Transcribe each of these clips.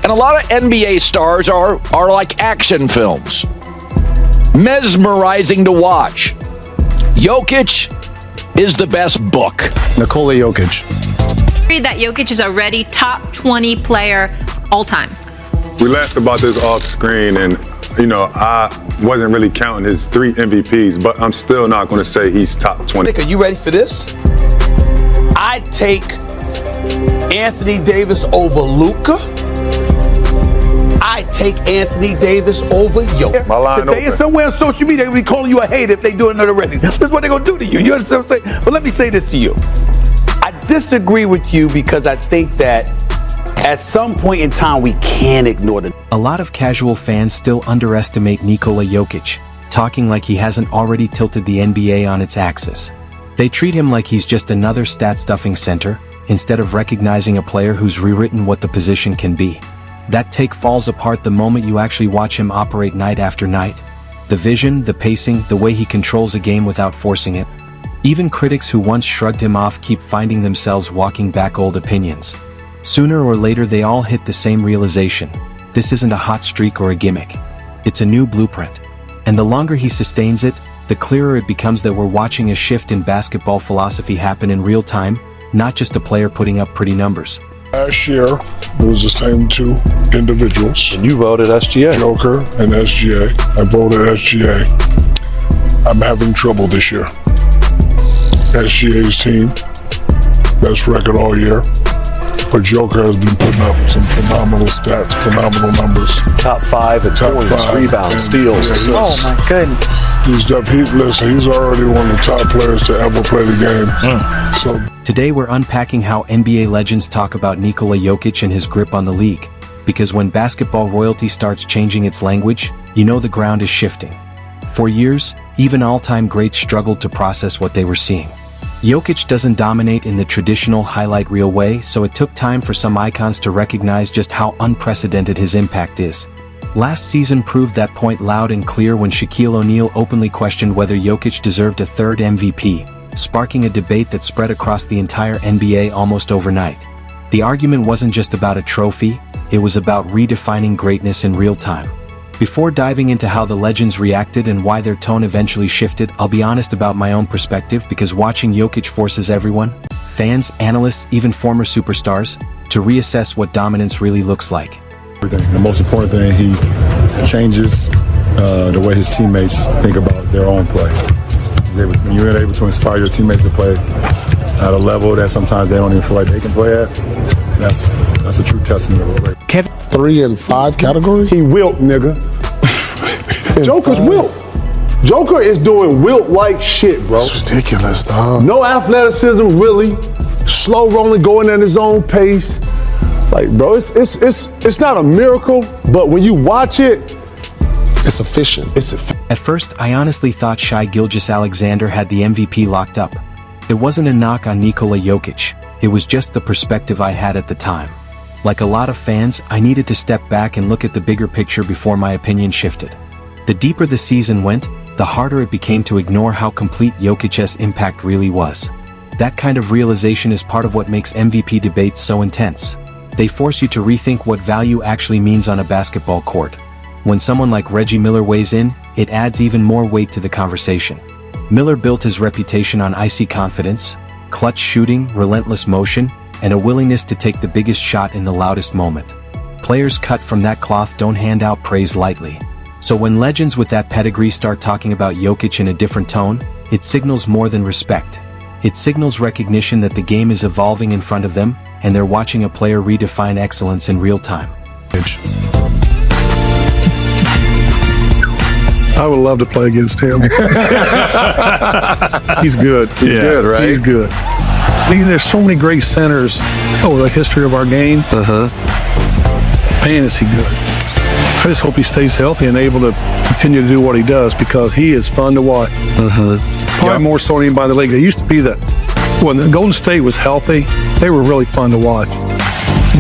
And a lot of NBA stars are like action films. Mesmerizing to watch. Jokic is the best book. Nikola Jokić. That Jokic is already top 20 player all time. We laughed about this off screen, and I wasn't really counting his 3 MVPs, but I'm still not going to say he's top 20. Nick, are you ready for this? I'd take Anthony Davis over Luka. I'd take Anthony Davis over Jokic. My line Today, open. somewhere on social media, they'll be calling you a hater if they do it already. That's what they're going to do to you. You understand what I'm saying? But let me say this to you. I disagree with you because I think that at some point in time, we can't ignore the... A lot of casual fans still underestimate Nikola Jokić, talking like he hasn't already tilted the NBA on its axis. They treat him like he's just another stat-stuffing center, instead of recognizing a player who's rewritten what the position can be. That take falls apart the moment you actually watch him operate night after night. The vision, the pacing, the way he controls a game without forcing it. Even critics who once shrugged him off keep finding themselves walking back old opinions. Sooner or later they all hit the same realization. This isn't a hot streak or a gimmick. It's a new blueprint. And the longer he sustains it, the clearer it becomes that we're watching a shift in basketball philosophy happen in real time, not just a player putting up pretty numbers. Last year, it was the same 2 individuals. And you voted SGA. Joker and SGA. I voted SGA. I'm having trouble this year. SGA's team, best record all year. But Joker has been putting up some phenomenal stats, phenomenal numbers. Top 5 in points, rebounds, steals, assists. Oh my goodness. He's already one of the top players to ever play the game. So today we're unpacking how NBA legends talk about Nikola Jokić and his grip on the league. Because when basketball royalty starts changing its language, you know the ground is shifting. For years, even all-time greats struggled to process what they were seeing. Jokić doesn't dominate in the traditional highlight reel way, so it took time for some icons to recognize just how unprecedented his impact is. Last season proved that point loud and clear when Shaquille O'Neal openly questioned whether Jokić deserved a 3rd MVP, sparking a debate that spread across the entire NBA almost overnight. The argument wasn't just about a trophy, it was about redefining greatness in real time. Before diving into how the legends reacted and why their tone eventually shifted, I'll be honest about my own perspective because watching Jokić forces everyone, fans, analysts, even former superstars, to reassess what dominance really looks like. The most important thing, he changes the way his teammates think about their own play. When you're able to inspire your teammates to play at a level that sometimes they don't even feel like they can play at, that's a true testament of a great. Kevin. 3 and 5 categories? He wilt, nigga. Joker's wilt. Joker is doing wilt-like shit, bro. It's ridiculous, dog. No athleticism, really. Slow rolling, going at his own pace. Like, bro, it's not a miracle, but when you watch it, it's efficient. At first, I honestly thought Shai Gilgeous-Alexander had the MVP locked up. It wasn't a knock on Nikola Jokić, it was just the perspective I had at the time. Like a lot of fans, I needed to step back and look at the bigger picture before my opinion shifted. The deeper the season went, the harder it became to ignore how complete Jokic's impact really was. That kind of realization is part of what makes MVP debates so intense. They force you to rethink what value actually means on a basketball court. When someone like Reggie Miller weighs in, it adds even more weight to the conversation. Miller built his reputation on icy confidence, clutch shooting, relentless motion, and a willingness to take the biggest shot in the loudest moment. Players cut from that cloth don't hand out praise lightly. So when legends with that pedigree start talking about Jokić in a different tone, it signals more than respect. It signals recognition that the game is evolving in front of them, and they're watching a player redefine excellence in real time. I would love to play against him. He's good. He's good, right? He's good. There's so many great centers over the history of our game. Man, is he good. I just hope he stays healthy and able to continue to do what he does because he is fun to watch. Probably more so than anybody in the league. They used to be when the Golden State was healthy, they were really fun to watch.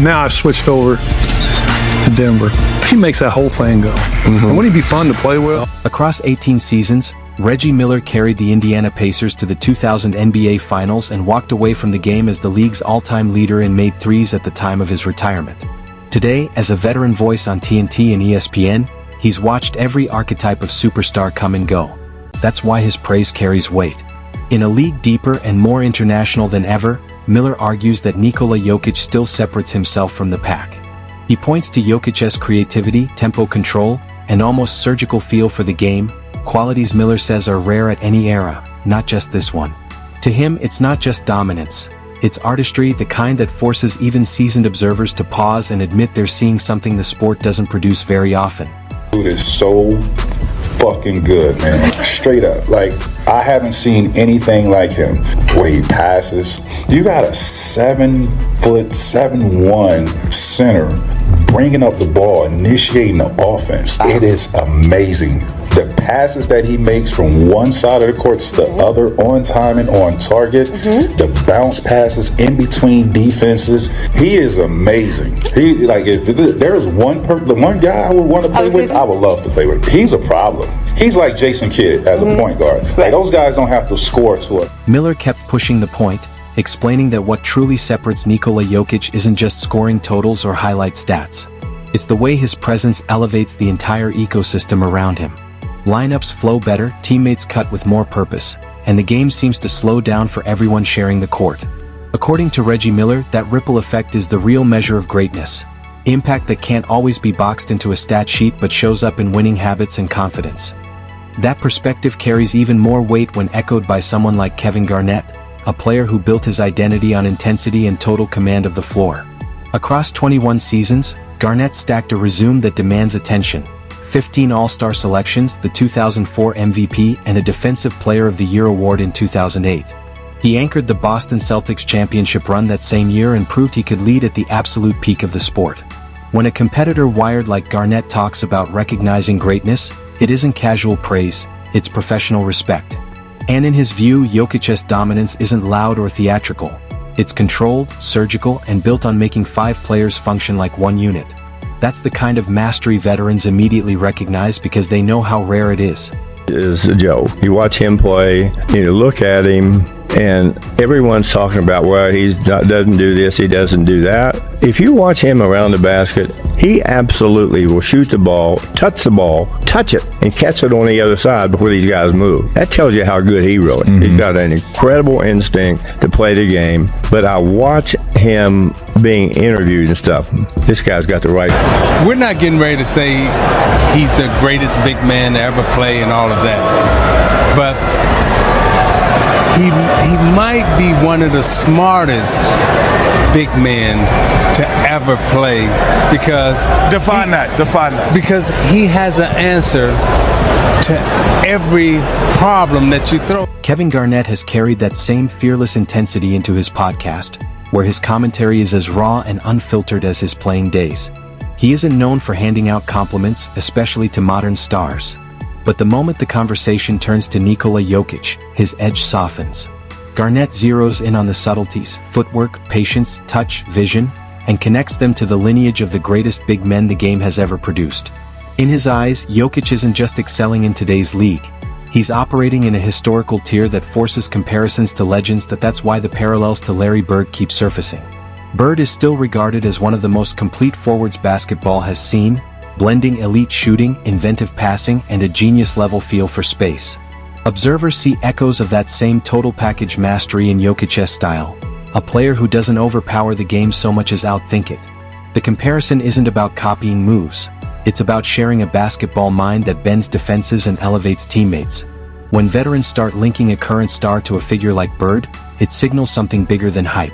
Now I've switched over to Denver. He makes that whole thing go. And wouldn't he be fun to play with? Across 18 seasons, Reggie Miller carried the Indiana Pacers to the 2000 NBA Finals and walked away from the game as the league's all-time leader and made threes at the time of his retirement. Today, as a veteran voice on TNT and ESPN, he's watched every archetype of superstar come and go. That's why his praise carries weight. In a league deeper and more international than ever, Miller argues that Nikola Jokić still separates himself from the pack. He points to Jokic's creativity, tempo control, and almost surgical feel for the game, qualities Miller says are rare at any era, not just this one. To him, it's not just dominance. It's artistry, the kind that forces even seasoned observers to pause and admit they're seeing something the sport doesn't produce very often. Dude is so fucking good, man. Straight up. Like, I haven't seen anything like him. The way he passes. You got a 7'7" center bringing up the ball, initiating the offense. It is amazing. The passes that he makes from one side of the court to the other, on time and on target, the bounce passes in between defenses, he is amazing. He, like, if there's the one guy I would want to play with, I would love to play with. He's a problem. He's like Jason Kidd as a point guard. Like, those guys don't have to score to it. Miller kept pushing the point, explaining that what truly separates Nikola Jokić isn't just scoring totals or highlight stats. It's the way his presence elevates the entire ecosystem around him. Lineups flow better, teammates cut with more purpose, and the game seems to slow down for everyone sharing the court. According to Reggie Miller, that ripple effect is the real measure of greatness. Impact that can't always be boxed into a stat sheet but shows up in winning habits and confidence. That perspective carries even more weight when echoed by someone like Kevin Garnett, a player who built his identity on intensity and total command of the floor. Across 21 seasons, Garnett stacked a resume that demands attention. 15 All-Star selections, the 2004 MVP, and a Defensive Player of the Year award in 2008. He anchored the Boston Celtics championship run that same year and proved he could lead at the absolute peak of the sport. When a competitor wired like Garnett talks about recognizing greatness, it isn't casual praise, it's professional respect. And in his view, Jokic's dominance isn't loud or theatrical. It's controlled, surgical, and built on making 5 players function like one unit. That's the kind of mastery veterans immediately recognize because they know how rare it is. Is Joe. You watch him play, you look at him, and everyone's talking about, well, he doesn't do this, he doesn't do that. If you watch him around the basket, he absolutely will shoot the ball, touch it, and catch it on the other side before these guys move. That tells you how good he really is. He's got an incredible instinct to play the game, but I watch him being interviewed and stuff. This guy's got the right. We're not getting ready to say he's the greatest big man to ever play and all of that, but he might be one of the smartest big men to ever play because define that. Because he has an answer to every problem that you throw. Kevin Garnett has carried that same fearless intensity into his podcast, where his commentary is as raw and unfiltered as his playing days. He isn't known for handing out compliments, especially to modern stars. But the moment the conversation turns to Nikola Jokić, his edge softens. Garnett zeroes in on the subtleties, footwork, patience, touch, vision, and connects them to the lineage of the greatest big men the game has ever produced. In his eyes, Jokić isn't just excelling in today's league. He's operating in a historical tier that forces comparisons to legends. That's why the parallels to Larry Bird keep surfacing. Bird is still regarded as one of the most complete forwards basketball has seen, blending elite shooting, inventive passing, and a genius-level feel for space. Observers see echoes of that same total package mastery in Jokic's style, a player who doesn't overpower the game so much as outthink it. The comparison isn't about copying moves, it's about sharing a basketball mind that bends defenses and elevates teammates. When veterans start linking a current star to a figure like Bird, it signals something bigger than hype.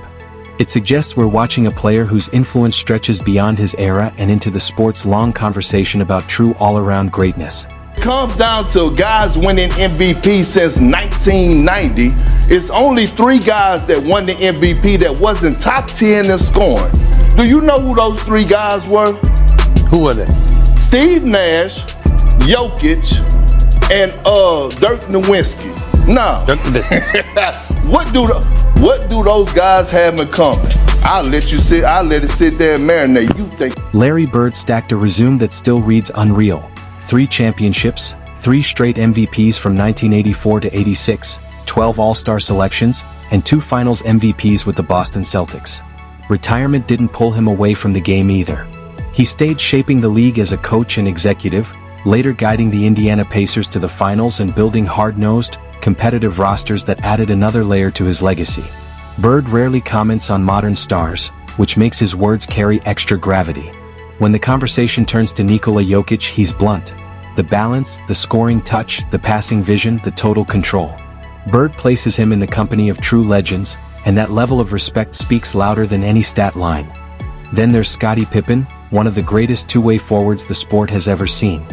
It suggests we're watching a player whose influence stretches beyond his era and into the sport's long conversation about true all-around greatness. Comes down to guys winning MVP since 1990. It's only 3 guys that won the MVP that wasn't top 10 in scoring. Do you know who those 3 guys were? Who were they? Steve Nash, Jokic, and Dirk Nowitzki. No. What do those guys have in common? I'll let it sit there and marinate. You think Larry Bird stacked a resume that still reads unreal. 3 championships, 3 straight MVPs from 1984 to 86, 12 All-Star selections, and 2 Finals MVPs with the Boston Celtics. Retirement didn't pull him away from the game either. He stayed shaping the league as a coach and executive, later guiding the Indiana Pacers to the finals and building hard-nosed, competitive rosters that added another layer to his legacy. Bird rarely comments on modern stars, which makes his words carry extra gravity. When the conversation turns to Nikola Jokić, he's blunt. The balance, the scoring touch, the passing vision, the total control. Bird places him in the company of true legends, and that level of respect speaks louder than any stat line. Then there's Scottie Pippen, one of the greatest two-way forwards the sport has ever seen.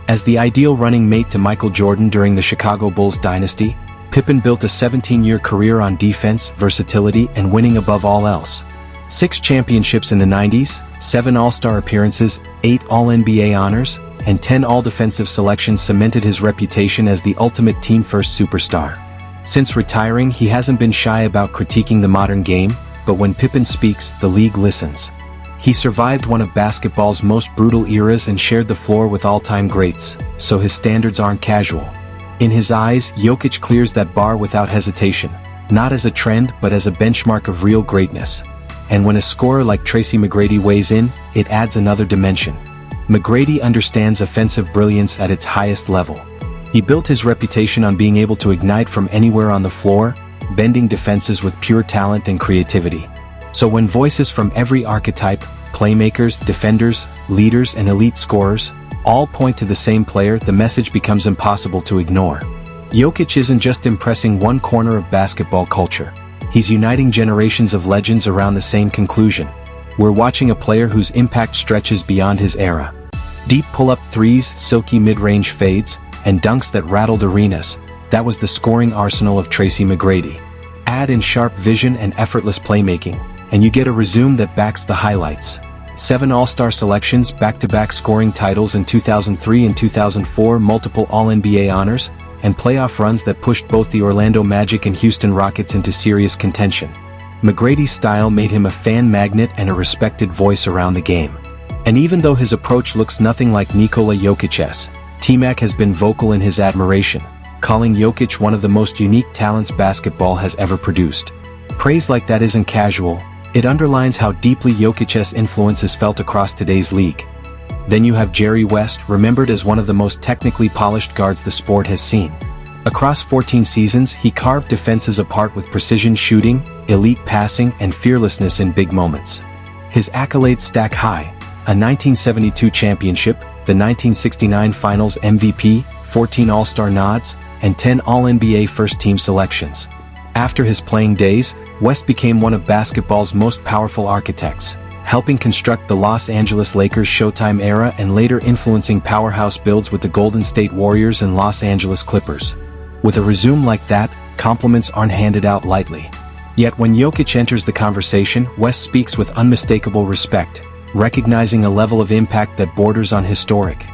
As the ideal running mate to Michael Jordan during the Chicago Bulls dynasty, Pippen built a 17-year career on defense, versatility, and winning above all else. 6 championships in the 90s, 7 All-Star appearances, 8 All-NBA honors, and 10 All-Defensive selections cemented his reputation as the ultimate team-first superstar. Since retiring, he hasn't been shy about critiquing the modern game, but when Pippen speaks, the league listens. He survived one of basketball's most brutal eras and shared the floor with all-time greats, so his standards aren't casual. In his eyes, Jokić clears that bar without hesitation, not as a trend but as a benchmark of real greatness. And when a scorer like Tracy McGrady weighs in, it adds another dimension. McGrady understands offensive brilliance at its highest level. He built his reputation on being able to ignite from anywhere on the floor, bending defenses with pure talent and creativity. So when voices from every archetype, playmakers, defenders, leaders, and elite scorers, all point to the same player, the message becomes impossible to ignore. Jokić isn't just impressing one corner of basketball culture. He's uniting generations of legends around the same conclusion. We're watching a player whose impact stretches beyond his era. Deep pull-up threes, silky mid-range fades, and dunks that rattled arenas. That was the scoring arsenal of Tracy McGrady. Add in sharp vision and effortless playmaking, and you get a resume that backs the highlights. 7 All-Star selections, back-to-back scoring titles in 2003 and 2004, multiple All-NBA honors, and playoff runs that pushed both the Orlando Magic and Houston Rockets into serious contention. McGrady's style made him a fan magnet and a respected voice around the game. And even though his approach looks nothing like Nikola Jokic's, T-Mac has been vocal in his admiration, calling Jokić one of the most unique talents basketball has ever produced. Praise like that isn't casual. It underlines how deeply Jokic's influence is felt across today's league. Then you have Jerry West, remembered as one of the most technically polished guards the sport has seen. Across 14 seasons, he carved defenses apart with precision shooting, elite passing, and fearlessness in big moments. His accolades stack high: a 1972 championship, the 1969 Finals MVP, 14 All-Star nods, and 10 All-NBA first-team selections. After his playing days, West became one of basketball's most powerful architects, helping construct the Los Angeles Lakers Showtime era and later influencing powerhouse builds with the Golden State Warriors and Los Angeles Clippers. With a resume like that, compliments aren't handed out lightly. Yet when Jokić enters the conversation, West speaks with unmistakable respect, recognizing a level of impact that borders on historic.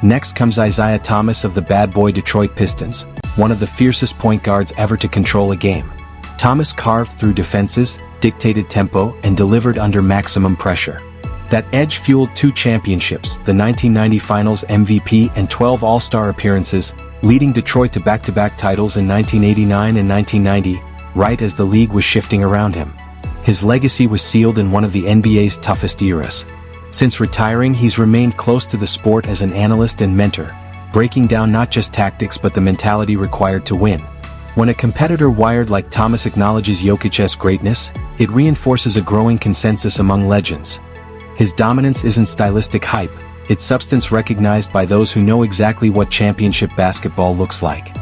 Next comes Isaiah Thomas of the bad boy Detroit Pistons, one of the fiercest point guards ever to control a game. Thomas carved through defenses, dictated tempo, and delivered under maximum pressure. That edge fueled 2 championships, the 1990 Finals MVP and 12 All-Star appearances, leading Detroit to back-to-back titles in 1989 and 1990, right as the league was shifting around him. His legacy was sealed in one of the NBA's toughest eras. Since retiring, he's remained close to the sport as an analyst and mentor, breaking down not just tactics but the mentality required to win. When a competitor wired like Thomas acknowledges Jokic's greatness, it reinforces a growing consensus among legends. His dominance isn't stylistic hype, it's substance recognized by those who know exactly what championship basketball looks like.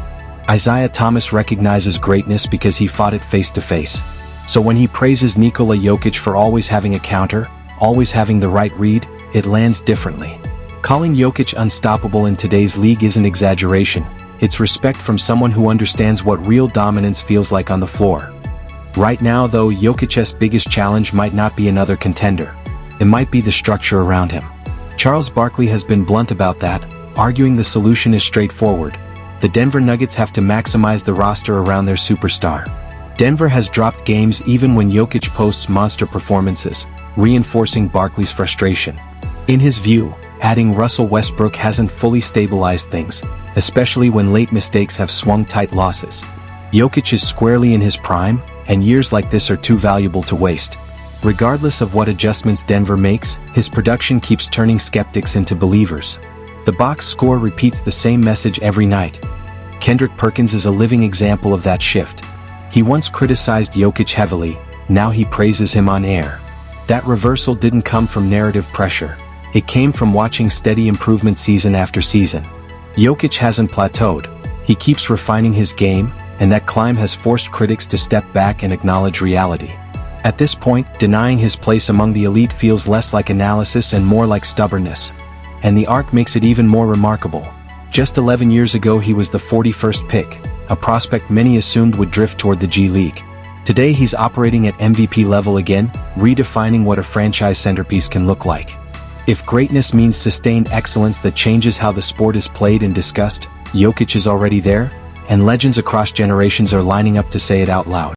Isaiah Thomas recognizes greatness because he fought it face to face. So when he praises Nikola Jokić for always having a counter, always having the right read, it lands differently. Calling Jokić unstoppable in today's league isn't exaggeration, it's respect from someone who understands what real dominance feels like on the floor. Right now though, Jokic's biggest challenge might not be another contender. It might be the structure around him. Charles Barkley has been blunt about that, arguing the solution is straightforward. The Denver Nuggets have to maximize the roster around their superstar. Denver has dropped games even when Jokić posts monster performances, reinforcing Barkley's frustration. In his view, adding Russell Westbrook hasn't fully stabilized things, especially when late mistakes have swung tight losses. Jokić is squarely in his prime, and years like this are too valuable to waste. Regardless of what adjustments Denver makes, his production keeps turning skeptics into believers. The box score repeats the same message every night. Kendrick Perkins is a living example of that shift. He once criticized Jokic heavily, now he praises him on air. That reversal didn't come from narrative pressure. It came from watching steady improvement season after season. Jokic hasn't plateaued. He keeps refining his game, and that climb has forced critics to step back and acknowledge reality. At this point, denying his place among the elite feels less like analysis and more like stubbornness. And the arc makes it even more remarkable. Just 11 years ago he was the 41st pick, a prospect many assumed would drift toward the G League. Today he's operating at MVP level again, redefining what a franchise centerpiece can look like. If greatness means sustained excellence that changes how the sport is played and discussed, Jokic is already there, and legends across generations are lining up to say it out loud.